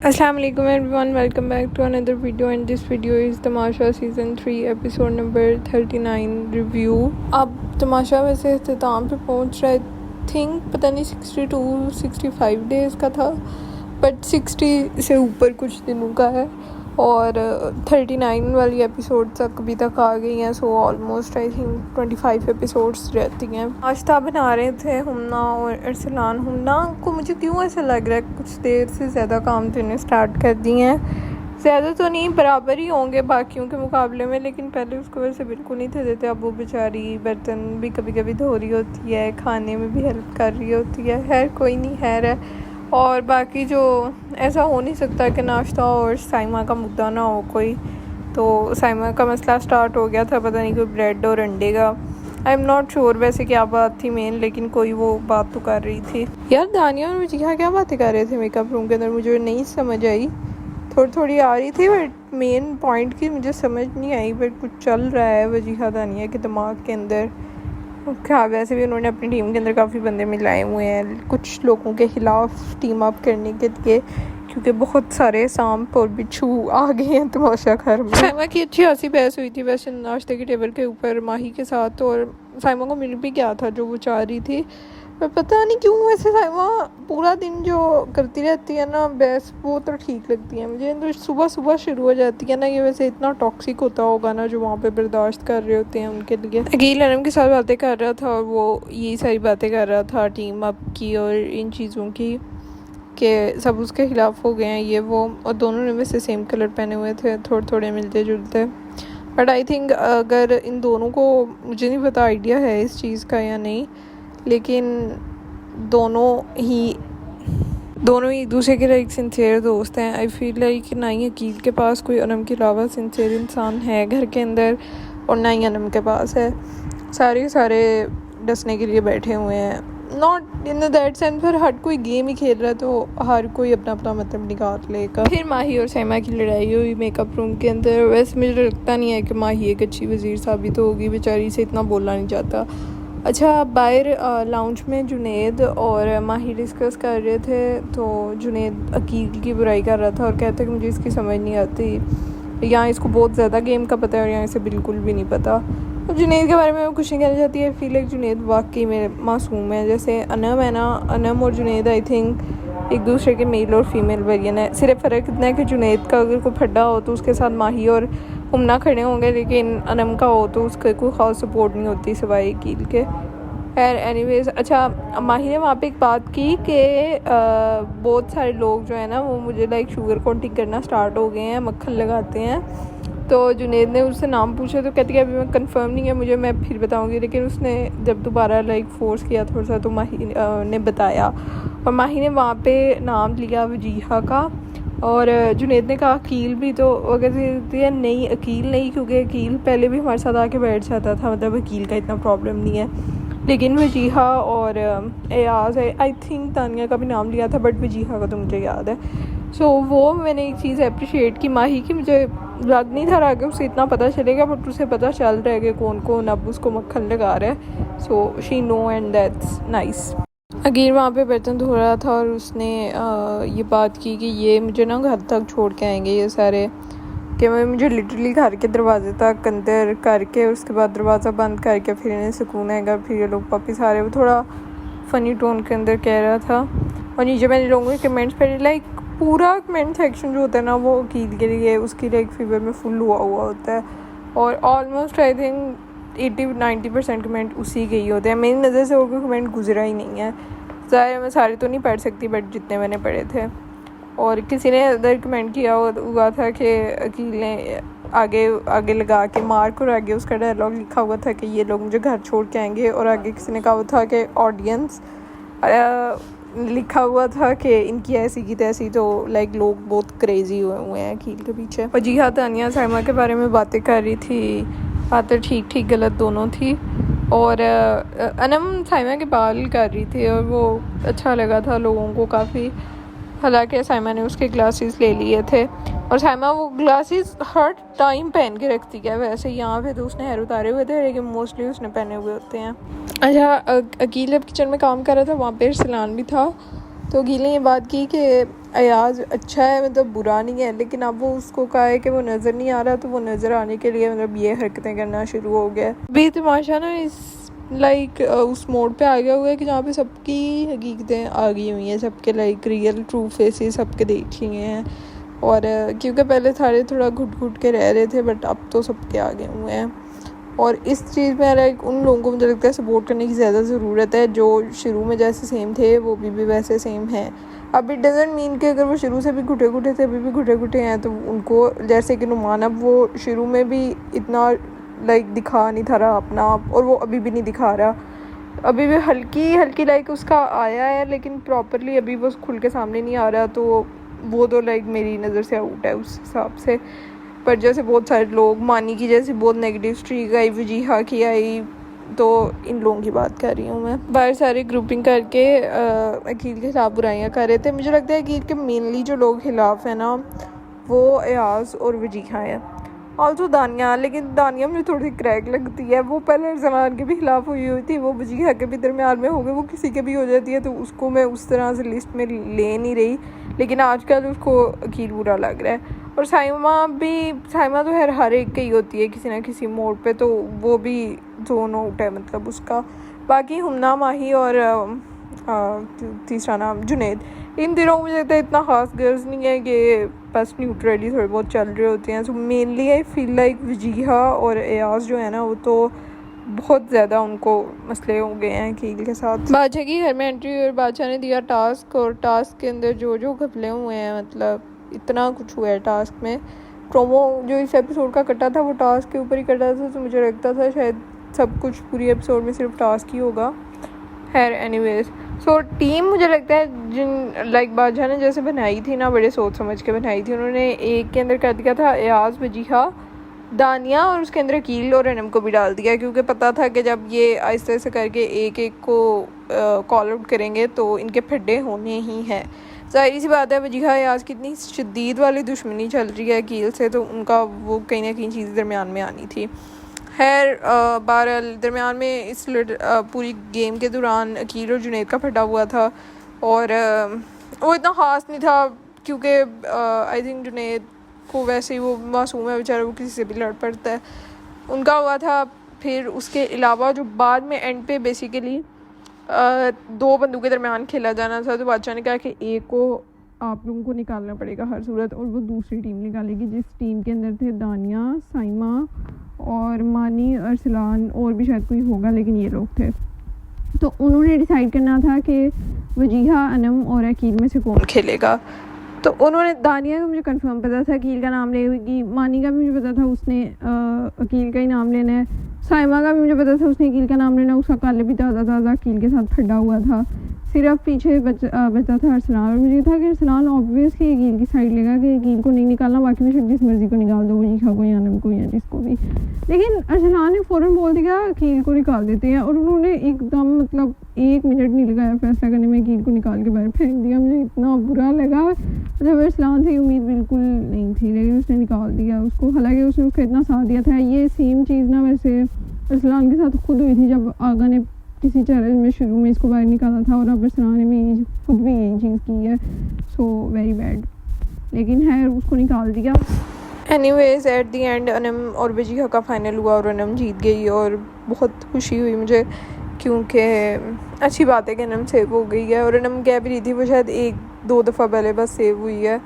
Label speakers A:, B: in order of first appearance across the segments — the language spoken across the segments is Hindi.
A: Assalamu alaikum everyone, welcome back to another video and this video is Tamasha season 3 episode number 39 review. अब तमाशा वैसे इख्तिताम पे पहुंच रहा है, थिंक पता नहीं 62-65 डेज़ का था, बट 60 से ऊपर कुछ दिनों का है और 39 वाली एपिसोड तक अभी तक आ गई हैं। So almost I think 25 episodes रहती हैं। नाश्ता बना रहे थे हुमना और अरसलान। हुमना को मुझे क्यों ऐसा लग रहा है कुछ देर से ज़्यादा काम देने स्टार्ट कर दिए हैं। ज़्यादा तो नहीं, बराबर ही होंगे बाकियों के मुकाबले में, लेकिन पहले उसको वैसे बिल्कुल नहीं थे देते। अब वो बेचारी बर्तन भी कभी कभी धो रही होती है, खाने में भी हेल्प कर रही होती है। खैर कोई नहीं, खैर है। और बाकी जो ऐसा हो नहीं सकता कि नाश्ता और साइमा का मुद्दा ना हो कोई, तो साइमा का मसला स्टार्ट हो गया था, पता नहीं कोई ब्रेड और अंडे का। आई एम नॉट श्योर वैसे क्या बात थी मेन, लेकिन कोई वो बात तो कर रही थी। यार दानिया और वजीहा क्या बातें कर रहे थे मेकअप रूम के अंदर, मुझे नहीं समझ आई। थोड़ी थोड़ी आ रही थी बट मेन पॉइंट की मुझे समझ नहीं आई, बट कुछ चल रहा है वजीहा दानिया के दिमाग के अंदर। क्या वैसे भी उन्होंने अपनी टीम के अंदर काफ़ी बंदे मिलाए हुए हैं कुछ लोगों के ख़िलाफ़ टीम अप करने के लिए, क्योंकि बहुत सारे सांप और बिच्छू आ गए हैं तमाशा घर में। साइमा की अच्छी खासी बहस हुई थी वैसे नाश्ते के टेबल के ऊपर माही के साथ, और साइमा को मिल भी गया था जो वो चाह रही थी। पर पता नहीं क्यों वैसे साइमा पूरा दिन जो करती रहती है ना बहस, वो तो ठीक लगती है मुझे। तो सुबह सुबह शुरू हो जाती है ना, ये वैसे इतना टॉक्सिक होता होगा ना जो वहाँ पे बर्दाश्त कर रहे होते हैं उनके लिए। अकील अनम के साथ बातें कर रहा था और वो यही सारी बातें कर रहा था टीम अप की और इन चीज़ों की, कि सब उसके ख़िलाफ़ हो गए हैं ये वो। और दोनों ने वैसे सेम कलर पहने हुए थे, थोड़े थोड़े मिलते जुलते। बट आई थिंक अगर इन दोनों को, मुझे नहीं पता आइडिया है इस चीज़ का या नहीं, लेकिन दोनों ही एक दूसरे के लाइक सिंसियर दोस्त हैं। आई फील लाइक ना ही अकील के पास कोई अनम के अलावा सिंसियर इंसान है घर के अंदर, और ना ही अनम के पास है। सारे डसने के लिए बैठे हुए हैं, नॉट इन दैट सेंस, पर हर कोई गेम ही खेल रहा है तो हर कोई अपना अपना मतलब निकाल लेगा। फिर माही और साइमा की लड़ाई हुई मेकअप रूम के अंदर। वैसे मुझे लगता नहीं है कि माही एक अच्छी वज़ीर साबित होगी, बेचारी से इतना बोला नहीं जाता। अच्छा, बाहर लाउंज में जुनेद और माही डिस्कस कर रहे थे, तो जुनेद अकील की बुराई कर रहा था और कहता है कि मुझे इसकी समझ नहीं आती, यहाँ इसको बहुत ज़्यादा गेम का पता है और यहाँ इसे बिल्कुल भी नहीं पता। अब जुनेद के बारे में मैं कुछ नहीं कहना चाहती है, फील लाइक जुनेद वाकई में मासूम है। जैसे अनम है ना, अनम और जुनेद आई थिंक एक दूसरे के मेल और फीमेल वेरिएंट है। सिर्फ फ़र्क इतना है कि जुनेद का अगर कोई फड्डा हो तो उसके साथ माही और हुमना खड़े होंगे, लेकिन अनम का हो तो उसका कोई ख़ास सपोर्ट नहीं होती सिवाय अकील के। खैर एनीवेज, अच्छा माही ने वहाँ पे एक बात की कि बहुत सारे लोग जो है ना वो मुझे लाइक शुगर कोटिंग करना स्टार्ट हो गए हैं, मक्खन लगाते हैं। तो जुनेद ने उससे नाम पूछा तो कहती है अभी मैं कंफर्म नहीं है मुझे, मैं फिर बताऊंगी। लेकिन उसने जब दोबारा लाइक फोर्स किया थोड़ा सा तो माही ने बताया, और माही ने वहाँ पे नाम लिया वजीहा का। और जुनेद ने कहा अकील भी, तो अगर है नहीं अकील नहीं, क्योंकि अकील पहले भी हमारे साथ आके बैठ जाता था, मतलब अकील का इतना प्रॉब्लम नहीं है। लेकिन वजीहा और एयाज है, आई थिंक तानिया का भी नाम लिया था, बट वजीहा का तो मुझे याद है। सो वो मैंने एक चीज़ अप्रिशिएट की माही की, मुझे लग नहीं था रहा कि उसे इतना पता चलेगा, बट उसे पता चल रहा है कि कौन कौन अब उसको मक्खन लगा रहा है। So she know and that's nice. Aqeel वहाँ पे बर्तन धो रहा था और उसने ये बात की कि ये मुझे ना घर तक छोड़ के आएंगे ये सारे, कि मैं मुझे लिटरली घर के दरवाजे तक अंदर करके उसके बाद दरवाज़ा बंद करके फिर इन्हें सुकून आएगा, फिर ये लोग वापस आ रहे। वो थोड़ा फ़नी टोन के अंदर कह रहा था। और नीचे मैंने लोगों के कमेंट्स पढ़े, लाइक पूरा कमेंट सेक्शन जो होता है ना वो अकील के लिए उसकी लाइक फीवर में फुल हुआ होता है, और ऑलमोस्ट आई थिंक 80-90% कमेंट उसी के ही होते हैं। मेरी नज़र से और कोई कमेंट गुजरा ही नहीं है। ज़ाहिर मैं सारे तो नहीं पढ़ सकती, बट जितने मैंने पढ़े थे। और किसी ने अदर कमेंट किया हुआ था कि अकील ने आगे लगा के मार्क, और आगे उसका डायलॉग लिखा हुआ था कि ये लोग मुझे घर छोड़ के आएंगे, और आगे किसी ने कहा हुआ था कि ऑडियंस लिखा हुआ था कि इनकी ऐसी की तैसी। तो लाइक लोग बहुत क्रेजी हुए हैं अकील के पीछे। और जी हाँ, तानिया साइमा के बारे में बातें कर रही थी, बातें ठीक गलत दोनों थी। और अनम साइमा के बाल कर रही थी और वो अच्छा लगा था लोगों को काफ़ी। हालांकि साइमा ने उसके ग्लासेस ले लिए थे, और साइमा वो ग्लासेस हर टाइम पहन के रखती है। वैसे यहाँ पे तो उसने हेयर उतारे हुए थे, लेकिन मोस्टली उसने पहने हुए होते हैं। अच्छा, अकील जब किचन में काम कर रहा था वहाँ पे अरसलान भी था, तो अकील ने ये बात की कि अयाज अच्छा है, मतलब बुरा नहीं है, लेकिन अब वो उसको कहा है कि वो नज़र नहीं आ रहा, तो वो नज़र आने के लिए मतलब ये हरकतें करना शुरू हो गया। अभी तमाशा ना इस उस मोड पे आ गया हुआ है कि जहाँ पे सबकी हकीकतें आ गई हुई हैं, सबके रियल ट्रू फेसेस सबके देख लिए हैं। और क्योंकि पहले सारे थोड़ा घुट घुट के रह रहे थे, बट अब तो सबके आ गए हुए हैं। और इस चीज़ में उन लोगों को मुझे लगता है सपोर्ट करने की ज़्यादा ज़रूरत है, जो शुरू में जैसे सेम थे वो भी वैसे सेम हैं। अब इट डज़ंट मीन कि अगर वो शुरू से भी घुटे घुटे थे, अभी भी घुटे घुटे हैं, तो उनको जैसे कि नुमान, अब वो शुरू में भी इतना दिखा नहीं था रहा अपना, और वो अभी भी नहीं दिखा रहा। अभी भी हल्की हल्की उसका आया है, लेकिन प्रॉपरली अभी वो खुल के सामने नहीं आ रहा। तो वो तो मेरी नज़र से आउट है उस हिसाब से। पर जैसे बहुत सारे लोग, मानी की जैसे बहुत नेगेटिव स्ट्रीक आई, वजीहा की आई, तो इन लोगों की बात कर रही हूँ मैं। बाहर सारे ग्रुपिंग करके अकील के खिलाफ बुराइयाँ कर रहे थे। मुझे लगता है अकील के मेनली जो लोग खिलाफ है ना, वो अयाज और वजीहा है, ऑल्सो दानिया। लेकिन दानिया मुझे थोड़ी क्रैक लगती है। वो पहले अरसलान के भी खिलाफ हुई थी, वो वजीहा के भी दरमियान में हो गई, वो किसी के भी हो जाती है, तो उसको मैं उस तरह से लिस्ट में ले नहीं रही। लेकिन आजकल उसको अकील बुरा लग रहा है। और साइमा तो हर एक की ही होती है किसी ना किसी मोड़ पे, तो वो भी जोन आउट है मतलब उसका। बाकी हुमना, माही और तीसरा नाम जुनैद, इन दिनों मुझे लगता है इतना ख़ास गर्ल्स नहीं है कि बस न्यूट्रली थोड़े बहुत चल रहे होते हैं। So mainly I feel like Wajiha और एयाज जो है ना, वो तो बहुत ज़्यादा उनको मसले हो गए हैं अकील के साथ। बादशाह की घर में एंट्री हुई और बादशाह ने दिया टास्क, और टास्क के अंदर जो घपले हुए हैं, मतलब इतना कुछ हुआ है टास्क में। प्रोमो जो इस एपिसोड का कटा था वो टास्क के ऊपर ही कटा था, तो मुझे लगता था शायद सब कुछ पूरी एपिसोड में सिर्फ टास्क ही होगा। खैर एनीवेज, सो टीम मुझे लगता है जिन बादशाह ने जैसे बनाई थी ना, बड़े सोच समझ के बनाई थी। उन्होंने एक के अंदर कर दिया था एयाज, वजीहा, दानिया, और उसके अंदर अकील और एनम को भी डाल दिया, क्योंकि पता था कि जब ये आहिस्ते आहिस्ते करके एक एक को कॉल आउट करेंगे तो इनके फड्डे होने ही हैं। ज़ाहिर सी बात है, वजीहा एयाज की इतनी शदीद वाली दुश्मनी चल रही है अकील से, तो उनका वो कहीं ना कहीं चीज़ दरमियान में आनी थी। खैर बहरहाल दरमियान में इस पूरी गेम के दौरान अकील और जुनैद का फटा हुआ था, और वो इतना ख़ास नहीं था, क्योंकि आई थिंक जुनैद को वैसे ही वो मासूम है बेचारा, वो किसी से भी लड़ पड़ता है, उनका हुआ था। फिर उसके अलावा जो बाद में एंड पे बेसिकली दो बंदों के दरमियान खेला जाना था, तो बादशाह ने कहा कि एक को आप लोगों को निकालना पड़ेगा हर सूरत, और वो दूसरी टीम निकालेगी, जिस टीम के अंदर थे दानिया, साइमा और मानी, अरसलान, और भी शायद कोई होगा, लेकिन ये लोग थे। तो उन्होंने डिसाइड करना था कि वजीहा, अनम और अकील में से कौन खेलेगा। तो उन्होंने, दानिया का मुझे कंफर्म पता था अकील का नाम लेगी, मानी का भी मुझे पता था उसने अकील का ही नाम लेना है, साइमा का भी मुझे पता था उसने अकील का नाम लेना, उसका कल भी ताज़ा अकील के साथ फटा हुआ था। सिर्फ पीछे बचा था अरसलान, और मुझे था कि अरसलान ऑब्वियसली अकील की साइड लेगा कि अकील को नहीं निकालना, बाकी में जिस मर्ज़ी को निकाल दो, वजीहा को या अनम को या जिसको भी। लेकिन अरसलान ने फ़ौरन बोल दिया अकील को निकाल देते हैं, और उन्होंने एकदम मतलब 1 मिनट नहीं लगाया फैसला करने में, अकील को निकाल के बाहर फेंक दिया। मुझे इतना बुरा लगा, मतलब अरसलान से उम्मीद बिल्कुल नहीं थी, लेकिन उसने निकाल दिया उसको। हालांकि उसने उसका इतना साथ दिया था। ये सेम चीज़ ना वैसे अरसलान के साथ खुद हुई थी, जब आगा ने किसी चैलेंज में शुरू में इसको बाहर निकाला था, और अब अरसलान ने भी खुद भी यही चीज़ की है। सो वेरी बैड, लेकिन है उसको निकाल दिया। Anyways at the and Anam और वजीहा का फाइनल हुआ, और अनम जीत गई, और बहुत खुशी हुई मुझे, क्योंकि अच्छी बात है कि अनम सेव हो गई है। और अनम कह भी रही थी वो शायद 1-2 दफ़ा पहले बस सेव हुई है।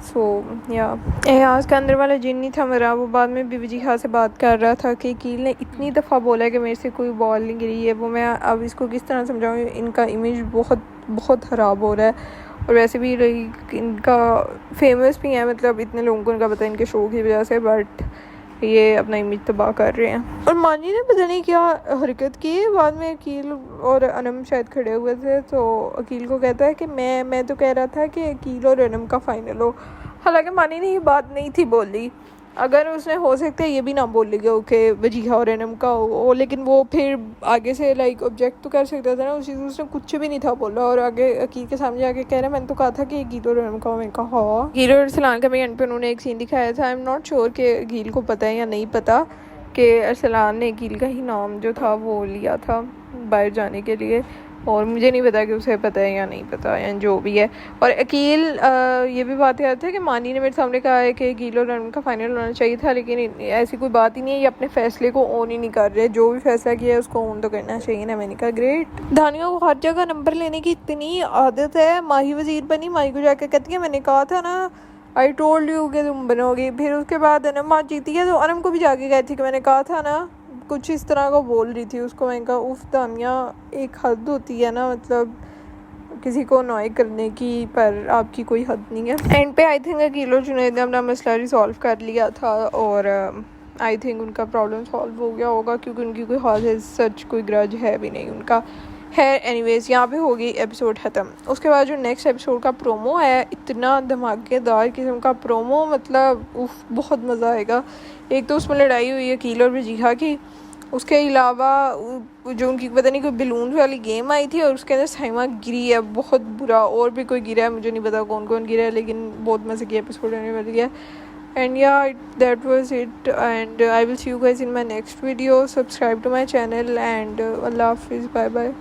A: सो या एयाज का अंदर वाला जिन नहीं था मरा, वो बाद में भी वजीहा से बात कर रहा था कि अकील ने इतनी दफ़ा बोला है कि मेरे से कोई बॉल नहीं गिरी है, वो मैं अब इसको किस तरह समझाऊँ, इनका इमेज बहुत बहुत ख़राब हो रहा है। और वैसे भी इनका फेमस भी है, मतलब इतने लोगों को इनका पता है इनके शो की वजह से, बट ये अपना इमेज तबाह कर रहे हैं। और मानी ने पता नहीं क्या हरकत की, बाद में अकील और अनम शायद खड़े हुए थे, तो अकील को कहता है कि मैं तो कह रहा था कि अकील और अनम का फाइनल हो। हालांकि मानी ने ये बात नहीं थी बोली, अगर उसने हो सकता है ये भी ना बोलेगा कि वजीहा और अनम का हो, लेकिन वो फिर आगे से ऑब्जेक्ट तो कर सकता था ना उस चीज़, उसने कुछ भी नहीं था बोला, और आगे अकील के सामने आके कह रहा है मैंने तो कहा था कि अकील और अनम का हो। मैंने कहा हाँ, अकील और अरसलान का भी एंड पे उन्होंने एक सीन दिखाया था। आई एम नॉट श्योर कि अकील को पता है या नहीं पता कि अरसलान ने अकील का ही नाम जो था वो लिया था बाहर जाने के लिए, और मुझे नहीं पता कि उसे पता है या नहीं पता, या जो भी है। और अकील ये भी बात याद है कि मानी ने मेरे सामने कहा है कि अकील और अनम का फाइनल होना चाहिए था, लेकिन ऐसी कोई बात ही नहीं है। ये अपने फैसले को ओन ही नहीं कर रहे, जो भी फैसला किया है उसको ओन तो करना चाहिए ना। मैंने कहा ग्रेट। धानियों को हर जगह नंबर लेने की इतनी आदत है। माही वजीर बनी, माही को जाकर कहती है मैंने कहा था ना, आई टोल्ड यू कि तुम बनोगी। फिर उसके बाद अनम आज जीती है तो अनम को भी जाके कहती कि मैंने कहा था ना, कुछ इस तरह का बोल रही थी उसको। मैंने कहा उफ दानिया, एक हद होती है ना, मतलब किसी को अनॉय करने की, पर आपकी कोई हद नहीं है। एंड पे आई थिंक अकील और जुनैद ने अपना मसला रिजॉल्व कर लिया था और आई थिंक उनका प्रॉब्लम सॉल्व हो गया होगा, क्योंकि उनकी कोई हाल सच कोई ग्रज है भी नहीं उनका। है एनीवेज, यहाँ पे होगी एपिसोड ख़त्म। उसके बाद जो नेक्स्ट एपिसोड का प्रोमो है, इतना धमाकेदार किस्म का प्रोमो, मतलब उफ बहुत मज़ा आएगा। एक तो उसमें लड़ाई हुई है अकील और वजीहा की, उसके अलावा जो उनकी पता नहीं कोई बलून वाली गेम आई थी और उसके अंदर साइमा गिरी है बहुत बुरा, और भी कोई गिरा है मुझे नहीं पता कौन कौन गिरा है, लेकिन बहुत मज़े की एपिसोड होने वाली है। And yeah, that was it, and I will see you guys in my next video. Subscribe to my channel, and Allah Hafiz, bye bye.